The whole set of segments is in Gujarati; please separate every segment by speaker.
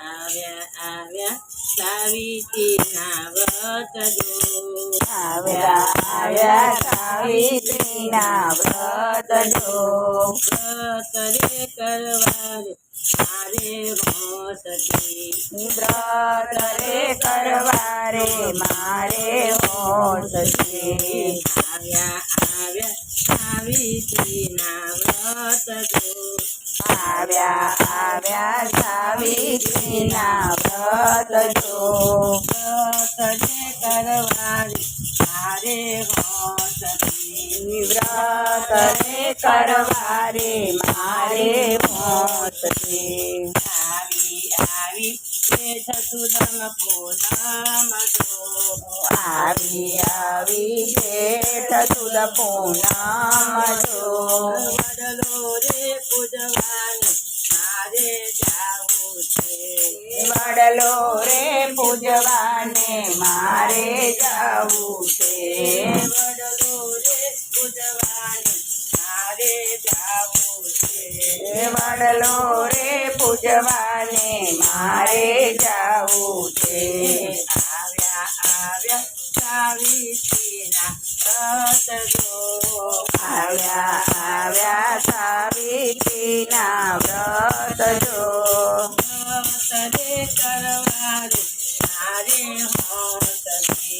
Speaker 1: આવ્યા આવ્યા સાવિત્રીના વ્રત જો
Speaker 2: આવ્યા આવ્યા સાવિત્રીના વ્રત જો
Speaker 1: વ્રત રે કરવારે મારે હોંશથી
Speaker 2: વ્રત રે કરવારે મારે હોંશથી
Speaker 1: આવ્યા આવ્યા સાવિત્રીના વ્રત જો
Speaker 2: આવ્યા આવ્યા સાવિત્રીના વ્રત જો
Speaker 1: વ્રત રે કરવારે મારે હોંશથી
Speaker 2: વ્રત રે કરવારે મારે હોંશથી
Speaker 1: આવી આવી જેઠ સુદમ પૂનમ જો
Speaker 2: આવી આવી જેઠ સુદ પૂનમ જો
Speaker 1: વડલો રે પૂજવાની મારે જાવું છે
Speaker 2: વડલો રે પૂજવાને મારે જાવું છે
Speaker 1: વડલો રે પૂજવાની મારે જાવું છે
Speaker 2: વડલો રે પૂજવાને મારે જાવું છે
Speaker 1: આવ્યા આવ્યા સાવિત્રીના વ્રત જો
Speaker 2: આવ્યા આવ્યા સાવિત્રીના વ્રત જો
Speaker 1: વ્રત રે કરવારે મારે હોંશથી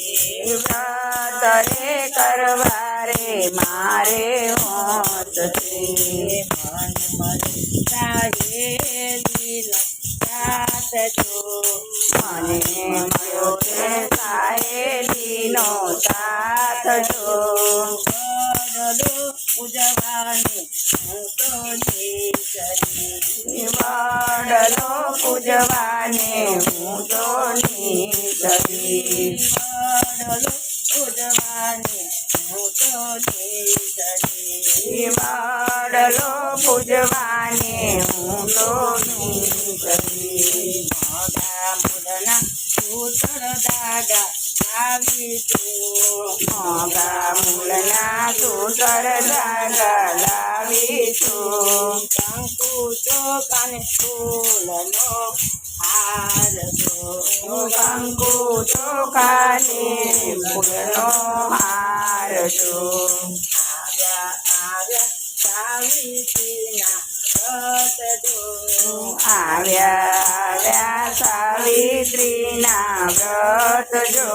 Speaker 2: વ્રત રે કરવારે મારે હોંશથી
Speaker 1: મન મન સાહેલીનો સાથ જો
Speaker 2: મને મળ્યો છે સાહેલીનો સાથ જો
Speaker 1: વડલો પૂજવાની હું તો નીચરી
Speaker 2: વડલો પૂજવાને હું તો નીચરી
Speaker 1: વડલો પૂજવાની હું તો નીચરી
Speaker 2: વડલો પૂજવાને હું તો નીચરી
Speaker 1: મોગા મુદના સૂતર દાગા આવી તું
Speaker 2: મોગા મૂળના સૂતર ધાગા લાવીશું
Speaker 1: કંકુ ચોકાને ફૂલનો હાર જો
Speaker 2: કંકુ ચોખાને ફૂલનો હાર જો
Speaker 1: આવ્યા આવ્યા સાવિત્રીના વ્રત જો
Speaker 2: આવ્યા આવ્યા સાવિત્રીના વ્રત જો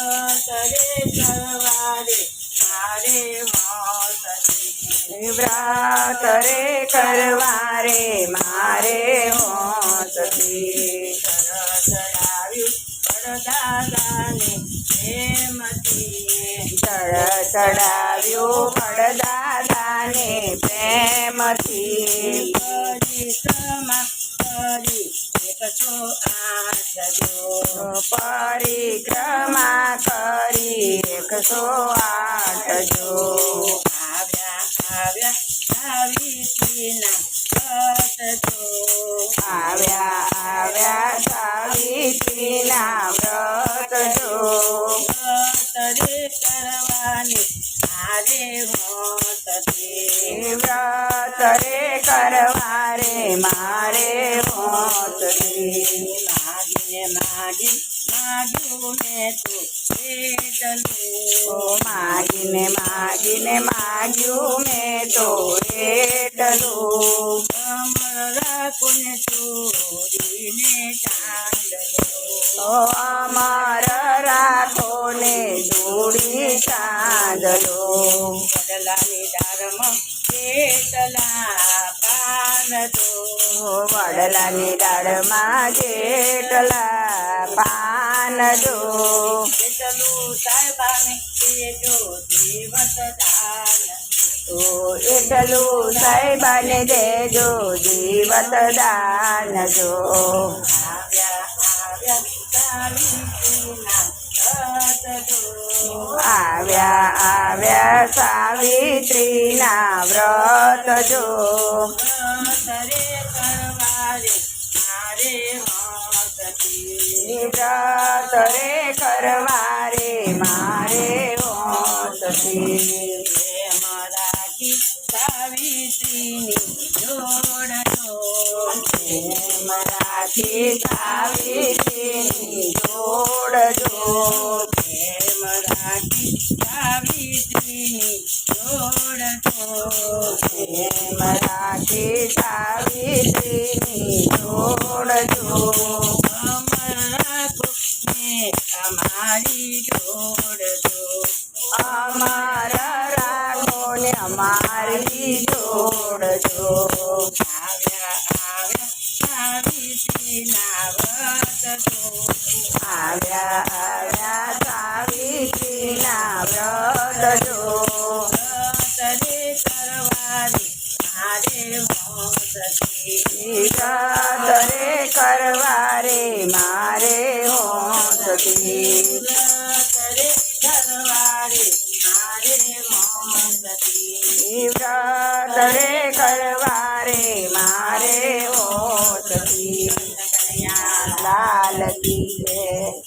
Speaker 1: વ્રત રે કરવારે મારે હોંશથી
Speaker 2: વ્રત રે કરવારે મારે હોંશથી
Speaker 1: ચડાવ્યું વડદાદાને પ્રેમથી
Speaker 2: ચડાવ્યું વડદાદાને પ્રેમથી
Speaker 1: પરિક્રમા કરી 108 જો
Speaker 2: પરિક્રમા કરી 108 જો
Speaker 1: આવ્યા આવ્યા સાવિત્રીના વ્રત જો
Speaker 2: આવ્યા આવ્યા સાવિત્રીના વ્રત જો
Speaker 1: વ્રત રે કરવાની મારે હોંશથી
Speaker 2: વ્રત રે કરવારે મારે હોંશથી
Speaker 1: માગીને માગ્યું મેં તો એટલું
Speaker 2: માગીને માગ્યું મેં તો એટલું
Speaker 1: અમર રાખુને ચોરીને ચાંદલો
Speaker 2: અમર રાખો ને જોડી ચાંદલો
Speaker 1: વડલાની ડાળમાં કેટલા પાન તો
Speaker 2: વડલાની ડાળમાં જેટલા પાન જો
Speaker 1: એટલું સાહેબાને દેજો દિવસ દાન
Speaker 2: તો એટલું સાહેબાને દેજો જીવત દાન જો
Speaker 1: આવ્યા આવ્યા સાવિત્રીના વ્રત જો
Speaker 2: આવ્યા આવ્યા સાવિત્રીના વ્રત જો
Speaker 1: વ્રત રે કરવારે મારે હોંશથી
Speaker 2: વ્રત રે કરવારે મારે હોંશથી
Speaker 1: પ્રેમ રાખી સાવિત્રીની જોડ જો
Speaker 2: પ્રેમ રાખી સાવિત્રીની જોડજો
Speaker 1: પ્રેમ રાખી સાવિત્રીની જોડજો
Speaker 2: પ્રેમ રાખી સાવિત્રીની જોડજો
Speaker 1: અમર રાખો ને અમારી જોડજો
Speaker 2: અમાર રાખો ને અમારી જોડજો
Speaker 1: આવ્યા સાવિત્રીના વ્રત જો
Speaker 2: વ્રતરે કરવા રે મારે હોંશથી
Speaker 1: વ્રતરે કરવારે મારે મોંસતી
Speaker 2: વ્રતરે કરવા રે મારે હોંશથી લાલ કી જય